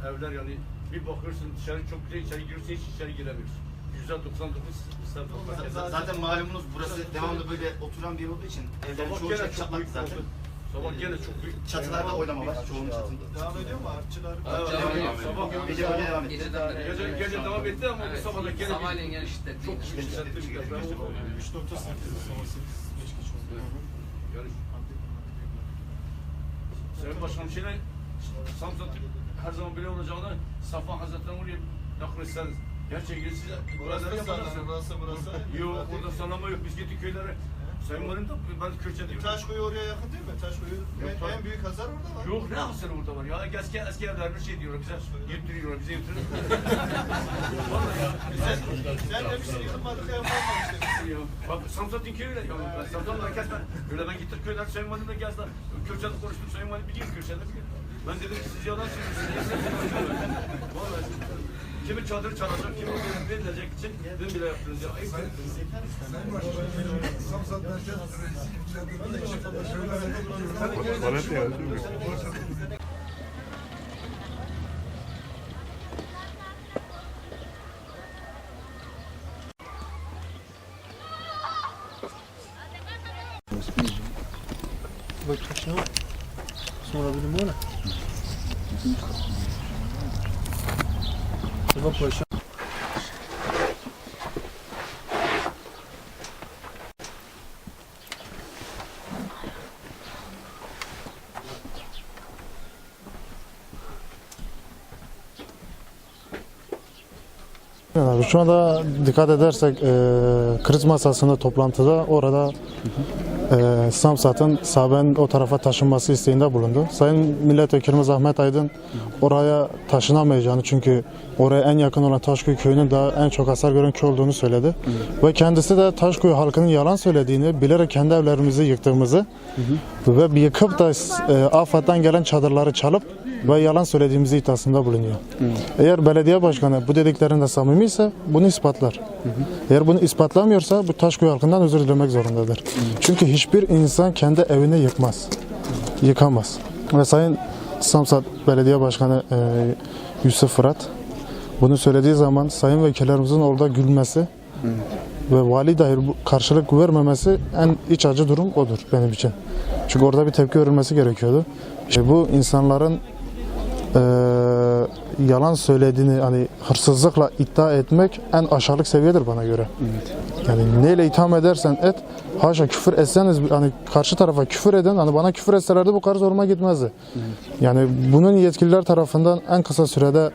evler yani bir bakıyorsun dışarı çok güzel, içeri giriyorsun hiç içeri giremiyorsun. %99 Zaten malumunuz burası devamlı böyle oturan bir yer olduğu için evlerin çoğu çatlak zaten. Sabah gene çok büyük. Çatılarda oynama var çoğunun çatında. Devam ediyor mu artçılar? Sabah Gece devam etti. gece devam etti ama bu sabah da gene sabahleyin gene şiddetli. çok şiddetli bir deprem oldu. 3.8 sabah 8 geç oldu. Yani Sayın Başkanım şeyle Samsun'da her zaman böyle olacağını Safvan Hazretleri'nin oraya nakletsen gerçekten size Burası yok burada sanama yok biz gittik köylere Sayın Valim da ben Kürtçe'deyim. Taşkoyu oraya yakın değil mi? Taşkoyu en büyük hasar orada var. Yok ne hasarı orada var ya eski evlerine şey diyorlar bize yürütüyorlar bize yürütüyorlar. Sen demişsin yıkılmadık ev kalmamıştı. Bak Samsun'daki köyle ya Samsun'da kesme. Öyle ben gittim köyler Sayın Valim'le gezdi. Kürtçe'de konuştum Sayın Valim biliyor Kürtçe'de biliyor. Ben dedim ki siz yalan söylüyorsunuz. Vallahi kimi çadır çalacak, kimi verilecek için dün bile yaptınız ya. Ayıp. Sonra benim ona. Tamam paşa. Şu anda dikkat edersek kriz masasında toplantıda orada Samsat'ın Saben'in o tarafa taşınması isteğinde bulundu. Sayın Milletvekilimiz Ahmet Aydın oraya taşınamayacağını çünkü oraya en yakın olan Taşkuyu köyünün daha en çok hasar gören köy olduğunu söyledi. Ve kendisi de Taşkuyu halkının yalan söylediğini, bilerek kendi evlerimizi yıktığımızı ve yıkıp da AFAD'dan gelen çadırları çalıp ve yalan söylediğimizi iddiasında bulunuyor. Eğer belediye başkanı bu dediklerinde samimi ise bunu ispatlar. Eğer bunu ispatlamıyorsa bu Taşkuyu halkından özür dilemek zorundadır. Çünkü hiçbir insan kendi evini yıkmaz. Yıkamaz. Ve Sayın Samsat Belediye Başkanı Yusuf Fırat bunu söylediği zaman sayın vekillerimizin orada gülmesi ve vali dahi karşılık vermemesi en iç acı durum odur benim için. Çünkü orada bir tepki verilmesi gerekiyordu. İşte bu insanların yalan söylediğini hani hırsızlıkla iddia etmek en aşağılık seviyedir bana göre. Yani neyle itham edersen et, haşa küfür etseniz hani karşı tarafa küfür eden hani bana küfür etselerdi bu kadar zoruma gitmezdi. Yani bunun yetkililer tarafından en kısa sürede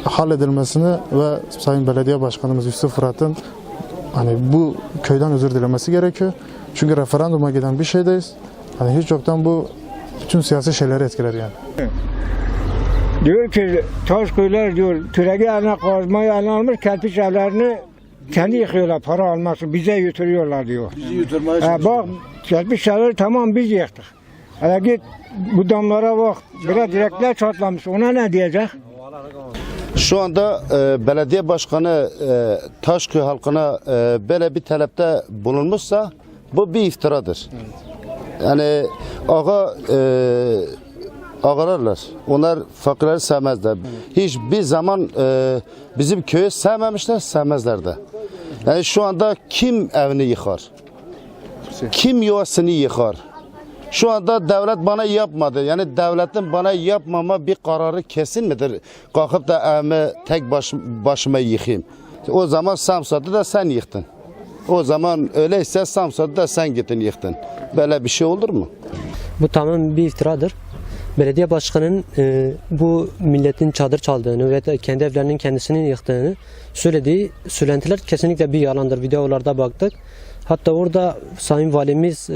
halledilmesini ve Sayın Belediye Başkanımız Yusuf Fırat'ın hani bu köyden özür dilemesi gerekiyor. Çünkü referanduma giden bir şeydeyiz. Hani hiç yoktan bu bütün siyasi şeyleri etkiler yani. Diyor ki Taşkuyular diyor türegi eline kazmayı eline almış kerpiç evlerini kendi yıkıyorlar para almak için bize götürüyorlar diyor. Bizi götürmeye çalışıyor. Bak kerpiç evleri tamam biz yıktık. Hele git bu damlara bak biraz direkler çatlamış ona ne diyecek? Şu anda belediye başkanı Taşköy halkına böyle bir talepte bulunmuşsa bu bir iftiradır. Yani ağalarlar. Onlar fakirleri sevmezler. Hiçbir zaman bizim köyü sevmemişler, sevmezler de. Yani şu anda kim evini yıkar? Kim yuvasını yıkar? Şu anda devlet bana yapmadı. Yani devletin bana yapmama bir kararı kesin midir? Kalkıp da evimi tek başıma yıkayım. O zaman Samsat'ı da sen yıktın. O zaman öyleyse Samsat'ı da sen gittin yıktın. Böyle bir şey olur mu? Bu tamamen bir iftiradır. Belediye başkanının bu milletin çadır çaldığını ve kendi evlerinin kendisinin yıktığını söylediği söylentiler kesinlikle bir yalandır. Videolarda baktık. Hatta orada Sayın Valimiz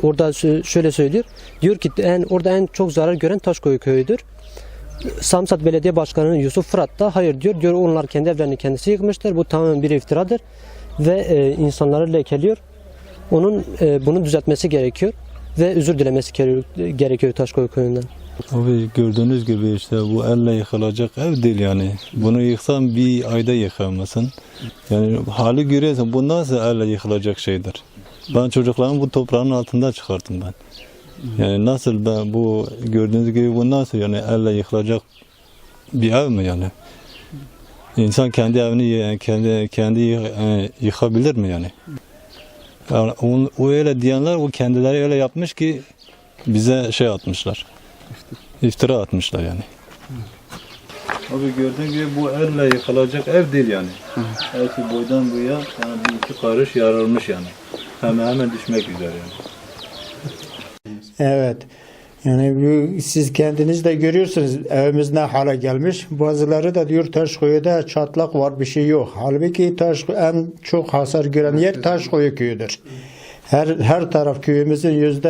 orada şöyle söylüyor. Diyor ki orada en çok zarar gören Taşkoyu köyüdür. Samsat Belediye Başkanı Yusuf Fırat da hayır diyor. Diyor onlar kendi evlerini kendisi yıkmıştır. Bu tamamen bir iftiradır ve insanları lekeliyor. Onun bunu düzeltmesi gerekiyor ve özür dilemesi gerekiyor Taşkoyu köyünden. Abi gördüğünüz gibi işte bu elle yıkılacak ev değil yani. Bunu yıksan bir ayda yıkamazsın. Yani hali görüyorsun bu nasıl elle yıkılacak şeydir. Ben çocuklarımı bu toprağın altında çıkarttım ben. Yani nasıl ben bu gördüğünüz gibi bu nasıl yani elle yıkılacak bir ev mi yani? İnsan kendi evini kendi yıkabilir mi yani? Yani o öyle diyenler o kendileri öyle yapmış ki bize şey atmışlar. İftira atmışlar yani. Abi gördüğün gibi bu elle yıkılacak ev değil yani. Belki boydan boya yani bir iki karış yarılmış yani. Hemen düşmek üzere yani. Evet. Yani siz kendiniz de görüyorsunuz evimiz ne hale gelmiş. Bazıları da diyor Taşkuyu'da çatlak var, bir şey yok. Halbuki en çok hasar gören yer Taşkuyu köyüdür. Her taraf köyümüzün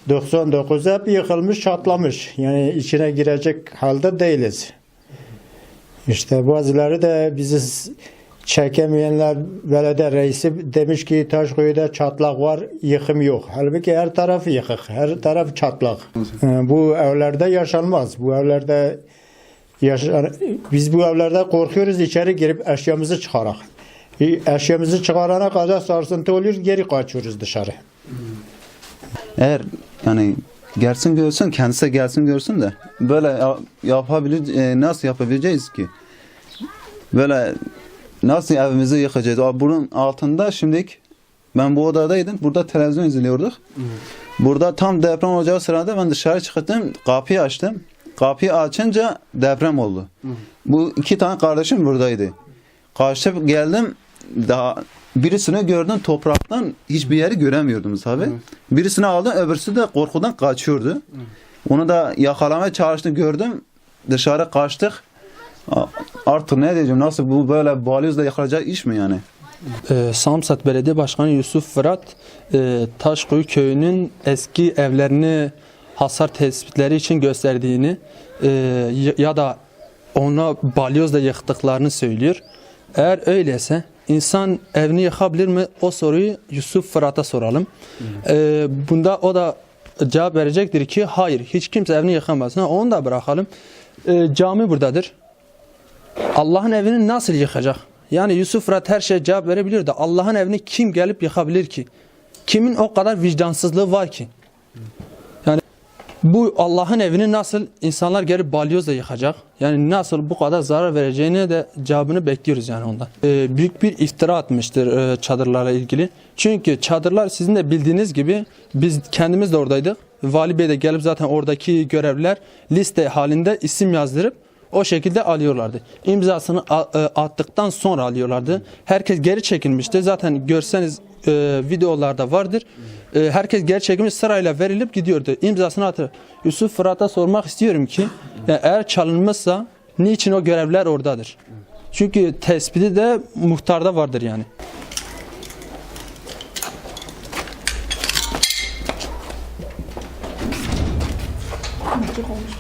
%99'u hep yıkılmış, çatlamış. Yani içine girecek halde değiliz. İşte bazıları da bizi çekemeyenler, belediye reisi demiş ki Taşkuyu'da çatlak var, yıkım yok. Halbuki her taraf yıkık, her taraf çatlak. Bu evlerde yaşanmaz. Biz bu evlerde korkuyoruz, içeri girip eşyamızı çıkarak. Eşyamızı çıkarana kadar sarsıntı oluyor, geri kaçıyoruz dışarı. Eğer yani gelsin görsün, kendisi gelsin görsün de böyle nasıl yapabileceğiz ki? Böyle nasıl evimizi yıkacağız? Bunun altında şimdilik ben bu odadaydım. Burada televizyon izliyorduk. Burada tam deprem olacağı sırada ben dışarı çıktım. Kapıyı açtım. Kapıyı açınca deprem oldu. Bu iki tane kardeşim buradaydı. Kaçıp geldim. Daha birisini gördüm topraktan hiçbir yeri göremiyordum abi. Birisini aldım, öbürsü de korkudan kaçıyordu. Onu da yakalamaya çalıştım, gördüm. Dışarı kaçtık. Artık ne diyeceğim, nasıl bu böyle balyozla yakalayacak iş mi yani? Samsat Belediye Başkanı Yusuf Fırat Taşkuyu köyünün eski evlerini hasar tespitleri için gösterdiğini ya da ona balyozla yıktıklarını söylüyor. Eğer öyleyse insan evini yıkabilir mi? O soruyu Yusuf Fırat'a soralım. Bunda o da cevap verecektir ki hayır, hiç kimse evini yıkamaz. Onu da bırakalım. Cami buradadır. Allah'ın evini nasıl yıkacak? Yani Yusuf Fırat her şeye cevap verebilir de Allah'ın evini kim gelip yıkabilir ki? Kimin o kadar vicdansızlığı var ki? Yani bu Allah'ın evini nasıl insanlar gelip balyozla yıkacak? Yani nasıl bu kadar zarar vereceğine de cevabını bekliyoruz yani ondan. Büyük bir iftira atmıştır çadırlarla ilgili. Çünkü çadırlar sizin de bildiğiniz gibi biz kendimiz de oradaydık. Vali Bey de gelip zaten oradaki görevliler liste halinde isim yazdırıp o şekilde alıyorlardı. İmzasını attıktan sonra alıyorlardı. Herkes geri çekilmişti. Zaten görseniz videolarda vardır. Herkes geri çekilmiş, sırayla verilip gidiyordu. İmzasını atıyor. Yusuf Fırat'a sormak istiyorum ki yani eğer çalınmışsa niçin o görevler oradadır? Çünkü tespiti de muhtarda vardır yani. Çok olmuş